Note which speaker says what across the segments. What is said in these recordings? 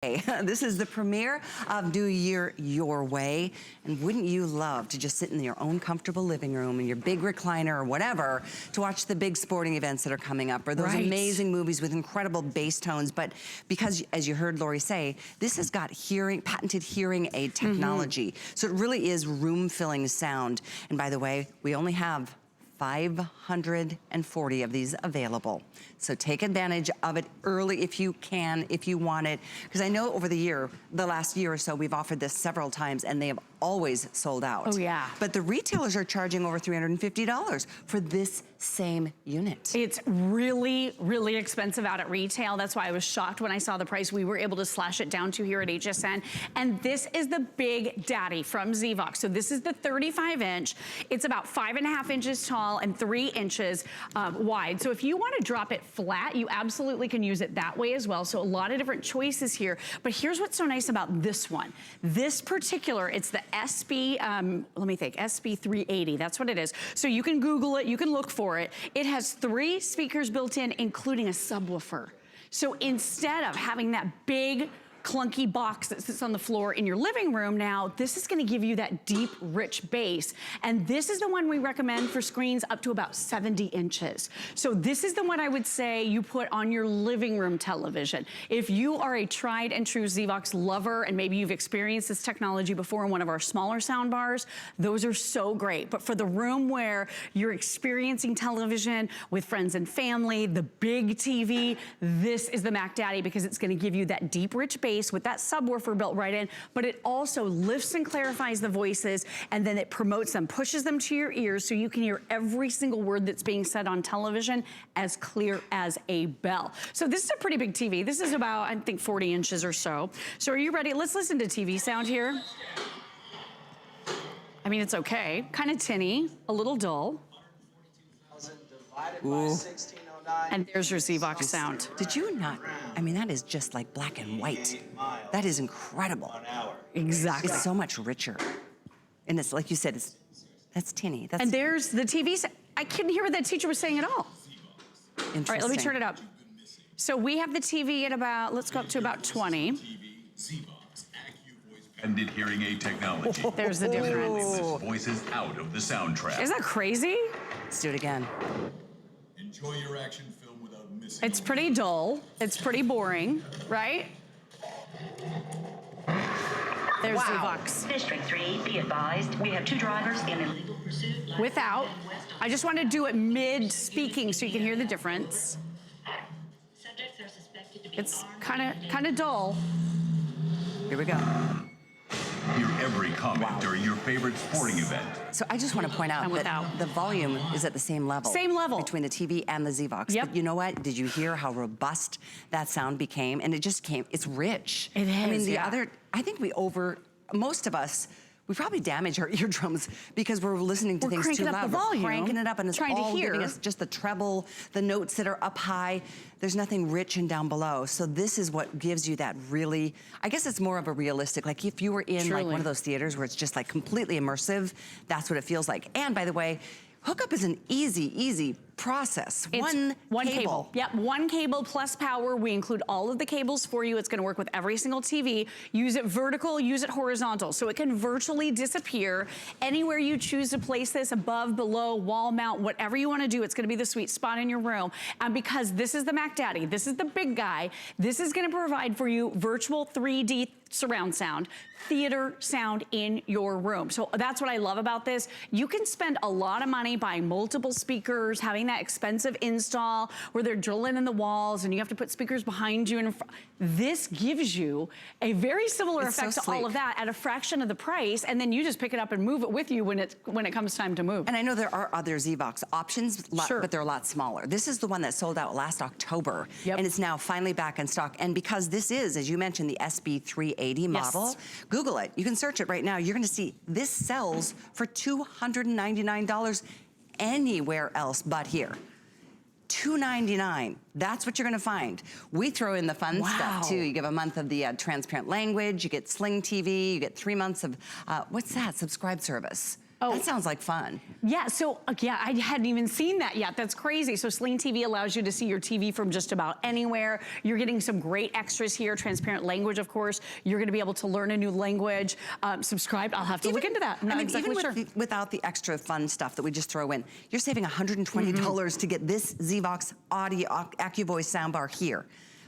Speaker 1: This is the premiere of New Year Your Way, and wouldn't you love to just sit in your own comfortable living room in your big recliner or whatever to watch the big sporting events that are coming up, or those amazing movies with incredible bass tones. But because, as you heard Lori say, this has got patented hearing aid technology, so it really is room-filling sound. And by the way, we only have 540 of these available. So take advantage of it early if you can, if you want it. Because I know over the last year or so, we've offered this several times and they have always sold out.
Speaker 2: Oh yeah.
Speaker 1: But the retailers are charging over $350 for this same unit.
Speaker 2: It's really, really expensive out at retail. That's why I was shocked when I saw the price we were able to slash it down to here at HSN. And this is the Big Daddy from ZVOX. So this is the 35-inch. It's about 5.5 inches tall and 3 inches wide. So if you want to drop it flat, you absolutely can use it that way as well. So a lot of different choices here. But here's what's so nice about this one. This particular, it's the SB380. That's what it is. So you can Google it, you can look for it. It has 3 speakers built in, including a subwoofer. So instead of having that big clunky box that sits on the floor in your living room now, this is gonna give you that deep, rich bass. And this is the one we recommend for screens up to about 70 inches. So this is the one I would say you put on your living room television. If you are a tried and true ZVOX lover, and maybe you've experienced this technology before in one of our smaller sound bars, those are so great. But for the room where you're experiencing television with friends and family, the big TV, this is the Mac Daddy, because it's gonna give you that deep, rich bass with that subwoofer built right in, but it also lifts and clarifies the voices, and then it promotes them, pushes them to your ears so you can hear every single word that's being said on television as clear as a bell. So this is a pretty big TV. This is about, I think, 40 inches or so. So are you ready? Let's listen to TV sound here. I mean, it's okay. Kind of tinny, a little dull.
Speaker 1: Ooh.
Speaker 2: And there's your ZVOX sound.
Speaker 1: Did you not? I mean, that is just like black and white. That is incredible.
Speaker 2: Exactly.
Speaker 1: It's so much richer. And it's like you said, that's tinny.
Speaker 2: And there's the TV. I couldn't hear what that teacher was saying at all.
Speaker 1: Interesting.
Speaker 2: All right, let me turn it up. So we have the TV at about, let's go up to about 20.
Speaker 3: Patented hearing aid technology.
Speaker 2: There's the difference.
Speaker 3: Lifts voices out of the soundtrack.
Speaker 2: Isn't that crazy?
Speaker 1: Let's do it again.
Speaker 3: Enjoy your action film without missing.
Speaker 2: It's pretty dull. It's pretty boring, right? There's ZVOX.
Speaker 4: District 3, be advised, we have 2 drivers in illegal pursuit.
Speaker 2: Without. I just want to do it mid-speaking so you can hear the difference.
Speaker 4: Subjects are suspected to be
Speaker 2: It's kind of dull.
Speaker 1: Here we go.
Speaker 3: Hear every comment during your favorite sporting event.
Speaker 1: So I just want to point out that the volume is at the same level.
Speaker 2: Same level.
Speaker 1: Between the TV and the ZVOX.
Speaker 2: Yep.
Speaker 1: But you know what? Did you hear how robust that sound became? And it just came, it's rich.
Speaker 2: It is,
Speaker 1: I mean, I think most of us, we probably damage our eardrums because we're listening to things too loud.
Speaker 2: We're
Speaker 1: cranking it up and it's all giving us just the treble, the notes that are up high. There's nothing rich and down below. So this is what gives you that really, I guess it's more of a realistic, like if you were in like one of those theaters where it's just like completely immersive, that's what it feels like. And by the way, hookup is an easy process.
Speaker 2: It's one cable. Yep, one cable plus power. We include all of the cables for you. It's gonna work with every single TV. Use it vertical, use it horizontal. So it can virtually disappear anywhere you choose to place this, above, below, wall mount, whatever you wanna do. It's gonna be the sweet spot in your room. And because this is the Mac Daddy, this is the big guy, this is gonna provide for you virtual 3D surround sound, theater sound in your room. So that's what I love about this. You can spend a lot of money buying multiple speakers, having that expensive install where they're drilling in the walls and you have to put speakers behind you. This gives you a very similar effect to all of that at a fraction of the price, and then you just pick it up and move it with you when it comes time to move.
Speaker 1: And I know there are other ZVOX options, but they're a lot smaller. This is the one that sold out last October, and it's now finally back in stock. And because this is, as you mentioned, the SB380 model, Google it. You can search it right now. You're gonna see this sells for $299 anywhere else but here. $299. That's what you're gonna find. We throw in the fun stuff too. You give a month of the transparent language, you get Sling TV, you get 3 months of, what's that? Subscribe service.
Speaker 2: Oh.
Speaker 1: That sounds like fun.
Speaker 2: Yeah, so yeah, I hadn't even seen that yet. That's crazy. So Sling TV allows you to see your TV from just about anywhere. You're getting some great extras here, transparent language, of course. You're gonna be able to learn a new language. Subscribe, I'll have to look into that. I'm not exactly
Speaker 1: even
Speaker 2: sure.
Speaker 1: without the extra fun stuff that we just throw in, you're saving $120 to get this ZVOX Audio AccuVoice soundbar here.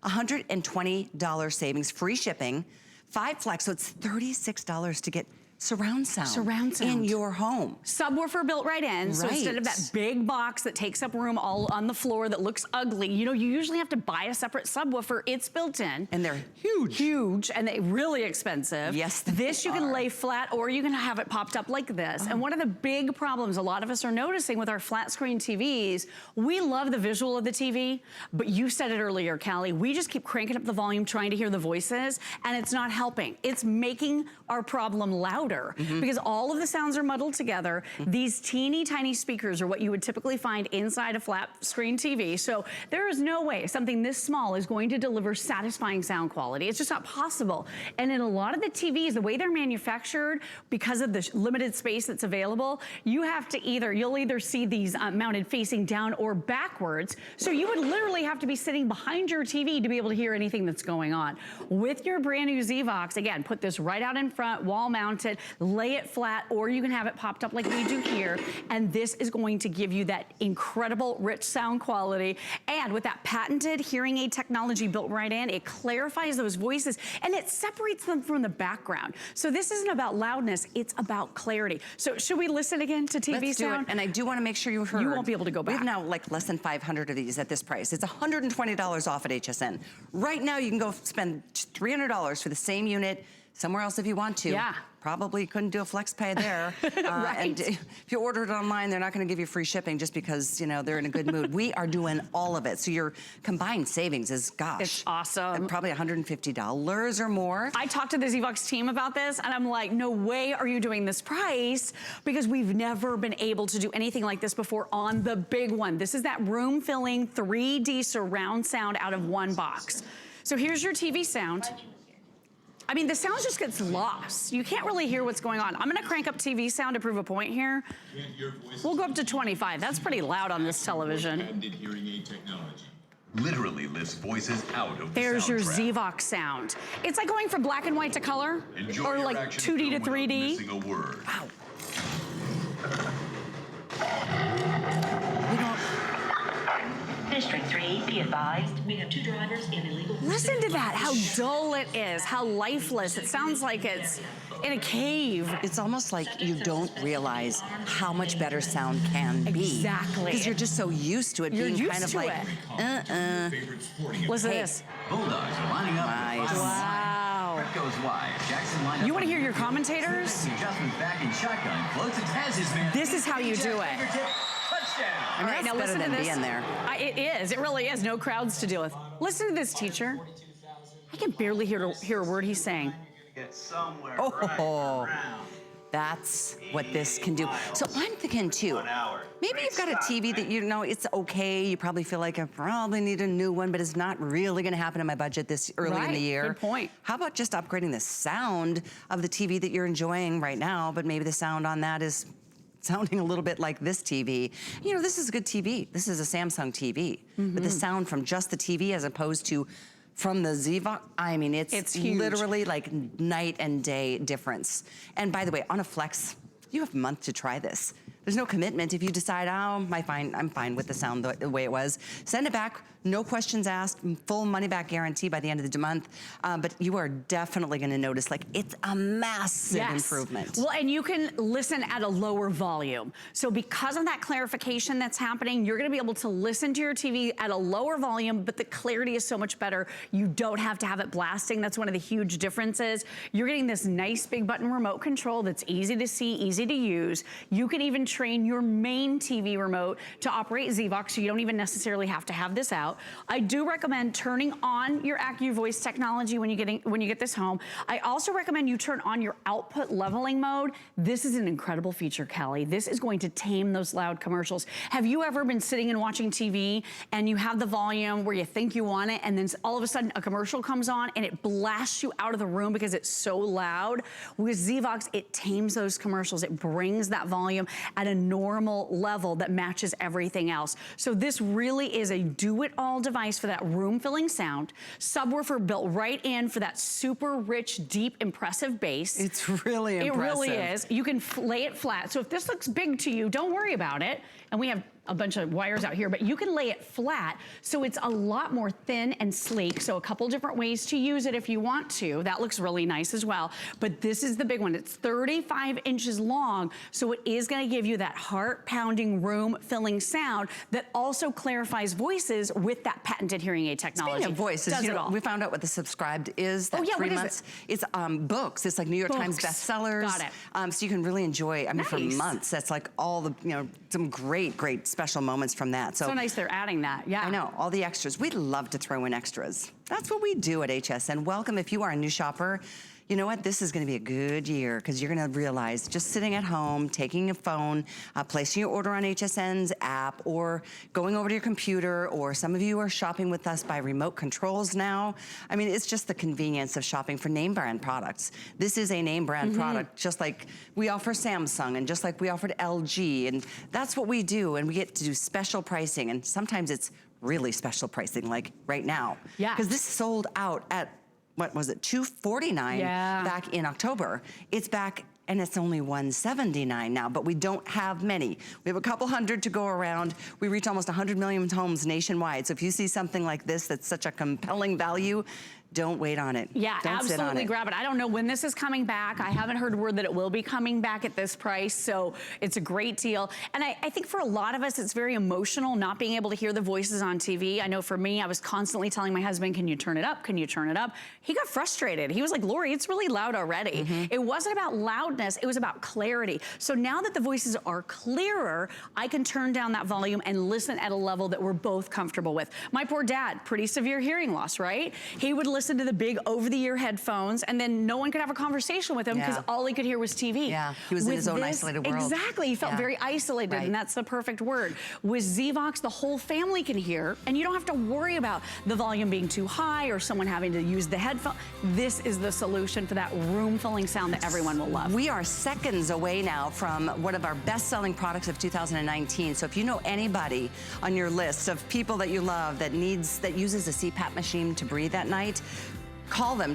Speaker 1: $120 savings, free shipping, 5 flex, so it's $36 to get surround sound in your home.
Speaker 2: Subwoofer built right in, so instead of that big box that takes up room all on the floor that looks ugly, you know, you usually have to buy a separate subwoofer. It's built in.
Speaker 1: And they're huge.
Speaker 2: Huge, and they're really expensive.
Speaker 1: Yes,
Speaker 2: this you can lay flat, or you can have it popped up like this. And one of the big problems a lot of us are noticing with our flat screen TVs, we love the visual of the TV, but you said it earlier, Callie, we just keep cranking up the volume trying to hear the voices, and it's not helping. It's making our problem louder. Because all of the sounds are muddled together. These teeny tiny speakers are what you would typically find inside a flat screen TV. So there is no way something this small is going to deliver satisfying sound quality. It's just not possible. And in a lot of the TVs, the way they're manufactured, because of the limited space that's available, you'll either see these mounted facing down or backwards. So you would literally have to be sitting behind your TV to be able to hear anything that's going on. With your brand new ZVOX, again, put this right out in front, wall mounted, lay it flat, or you can have it popped up like we do here, and this is going to give you that incredible rich sound quality. And with that patented hearing aid technology built right in, it clarifies those voices and it separates them from the background. So this isn't about loudness, it's about clarity. So should we listen again to TV
Speaker 1: Let's
Speaker 2: sound?
Speaker 1: do it. And I do want to make sure you heard.
Speaker 2: You won't be able to go back.
Speaker 1: We have now like less than 500 of these at this price. It's $120 off at HSN. Right now you can go spend $300 for the same unit somewhere else if you want to.
Speaker 2: Yeah.
Speaker 1: Probably couldn't do a flex pay there.
Speaker 2: Right.
Speaker 1: And if you order it online, they're not going to give you free shipping just because, you know, they're in a good mood. We are doing all of it. So your combined savings is, gosh.
Speaker 2: It's awesome.
Speaker 1: Probably $150 or more.
Speaker 2: I talked to the ZVOX team about this, and I'm like, no way are you doing this price, because we've never been able to do anything like this before on the big one. This is that room-filling 3D surround sound out of one box. So here's your TV sound. I mean, the sound just gets lost. You can't really hear what's going on. I'm gonna crank up TV sound to prove a point here. We'll go up to 25. That's pretty loud on this television.
Speaker 3: Patented hearing aid technology literally lifts voices out of the
Speaker 2: There's your
Speaker 3: soundtrack.
Speaker 2: ZVOX sound. It's like going from black and white to color,
Speaker 3: Enjoy
Speaker 2: or
Speaker 3: your
Speaker 2: like
Speaker 3: action
Speaker 2: 2D to
Speaker 3: film without
Speaker 2: 3D.
Speaker 3: missing a word.
Speaker 1: Wow.
Speaker 4: District 3, be advised, we have 2 drivers in illegal pursuit.
Speaker 2: Listen to that, how dull it is, how lifeless. It sounds like it's in a cave.
Speaker 1: It's almost like you don't realize how much better sound can be.
Speaker 2: Exactly.
Speaker 1: Because you're just so used to it
Speaker 2: You're
Speaker 1: being
Speaker 2: used
Speaker 1: kind of
Speaker 2: to
Speaker 1: like,
Speaker 2: it. Listen to this.
Speaker 5: Bulldogs are lining up.
Speaker 1: Nice.
Speaker 2: Wow.
Speaker 5: Goes wide. Jackson lined up.
Speaker 2: You want to hear your commentators?
Speaker 5: The adjustment back in shotgun. Floats it as his man.
Speaker 2: This is how you do it.
Speaker 5: Touchdown.
Speaker 1: I mean,
Speaker 2: All right,
Speaker 1: that's
Speaker 2: now
Speaker 1: better
Speaker 2: listen to
Speaker 1: than
Speaker 2: this.
Speaker 1: being there.
Speaker 2: It is. It really is. No crowds to deal with. Listen to this, teacher. I can barely hear a word he's saying.
Speaker 1: Oh, that's what this can do. So I'm thinking too, maybe you've got a TV that you know it's okay. You probably feel like I probably need a new one, but it's not really going to happen in my budget this early in the year.
Speaker 2: Good point.
Speaker 1: How about just upgrading the sound of the TV that you're enjoying right now, but maybe the sound on that is sounding a little bit like this TV. You know, this is a good TV. This is a Samsung TV. But the sound from just the TV as opposed to from the ZVOX, I mean, it's
Speaker 2: huge.
Speaker 1: literally like night and day difference. And by the way, on a Flex, you have a month to try this. There's no commitment. If you decide, oh, I'm fine with the sound the way it was, send it back. No questions asked, full money back guarantee by the end of the month. But you are definitely gonna notice, like, it's a massive improvement.
Speaker 2: Well, and you can listen at a lower volume. So because of that clarification that's happening, you're gonna be able to listen to your TV at a lower volume, but the clarity is so much better. You don't have to have it blasting. That's one of the huge differences. You're getting this nice big button remote control that's easy to see, easy to use. You can even retrain your main TV remote to operate ZVOX, so you don't even necessarily have to have this out. I do recommend turning on your AccuVoice technology when you get this home. I also recommend you turn on your output leveling mode. This is an incredible feature, Kelly. This is going to tame those loud commercials. Have you ever been sitting and watching TV and you have the volume where you think you want it, and then all of a sudden a commercial comes on and it blasts you out of the room because it's so loud? With ZVOX, it tames those commercials. It brings that volume at a normal level that matches everything else. So this really is a do-it-all device for that room-filling sound. Subwoofer built right in for that super rich, deep, impressive bass.
Speaker 1: It's really impressive.
Speaker 2: It really is. You can lay it flat. So if this looks big to you, don't worry about it. And we have a bunch of wires out here, but you can lay it flat so it's a lot more thin and sleek. So a couple different ways to use it if you want to. That looks really nice as well. But this is the big one. It's 35 inches long, so it is gonna give you that heart-pounding, room-filling sound that also clarifies voices with that patented hearing aid technology.
Speaker 1: Speaking of voices,
Speaker 2: Does
Speaker 1: you
Speaker 2: it
Speaker 1: know,
Speaker 2: all.
Speaker 1: we found out what the subscribed is. That 3 months. It's books. It's like New York Times bestsellers.
Speaker 2: Got it.
Speaker 1: So you can really enjoy, I mean, for
Speaker 2: Nice.
Speaker 1: months. That's like all the, you know, some great, great special moments from that.
Speaker 2: So nice they're adding that, yeah.
Speaker 1: I know, all the extras. We love to throw in extras. That's what we do at HSN. Welcome if you are a new shopper. You know what, this is gonna be a good year because you're gonna realize just sitting at home, taking a phone, placing your order on HSN's app, or going over to your computer, or some of you are shopping with us by remote controls now. I mean, it's just the convenience of shopping for name brand products. This is a name brand product, just like we offer Samsung and just like we offered LG, and that's what we do, and we get to do special pricing, and sometimes it's really special pricing, like right now.
Speaker 2: Yeah.
Speaker 1: Because this sold out at, what was it, $249 back in October. It's back and it's only $179 now, but we don't have many. We have a couple hundred to go around. We reach almost 100 million homes nationwide. So if you see something like this that's such a compelling value, don't wait on it.
Speaker 2: Yeah,
Speaker 1: don't sit on
Speaker 2: absolutely
Speaker 1: it.
Speaker 2: grab it. I don't know when this is coming back. I haven't heard word that it will be coming back at this price, so it's a great deal. And I think for a lot of us, it's very emotional not being able to hear the voices on TV. I know for me, I was constantly telling my husband, can you turn it up? Can you turn it up? He got frustrated. He was like, Lori, it's really loud already. It wasn't about loudness, it was about clarity. So now that the voices are clearer, I can turn down that volume and listen at a level that we're both comfortable with. My poor dad, pretty severe hearing loss, right? He would listen to the big over-the-ear headphones, and then no one could have a conversation with him because all he could hear was TV.
Speaker 1: Yeah, he was in his own isolated world.
Speaker 2: Exactly, he felt very isolated, and that's the perfect word. With ZVOX, the whole family can hear, and you don't have to worry about the volume being too high or someone having to use the headphone. This is the solution for that room-filling sound that everyone will love.
Speaker 1: We are seconds away now from one of our best-selling products of 2019. So if you know anybody on your list of people that you love that uses a CPAP machine to breathe at night, call them.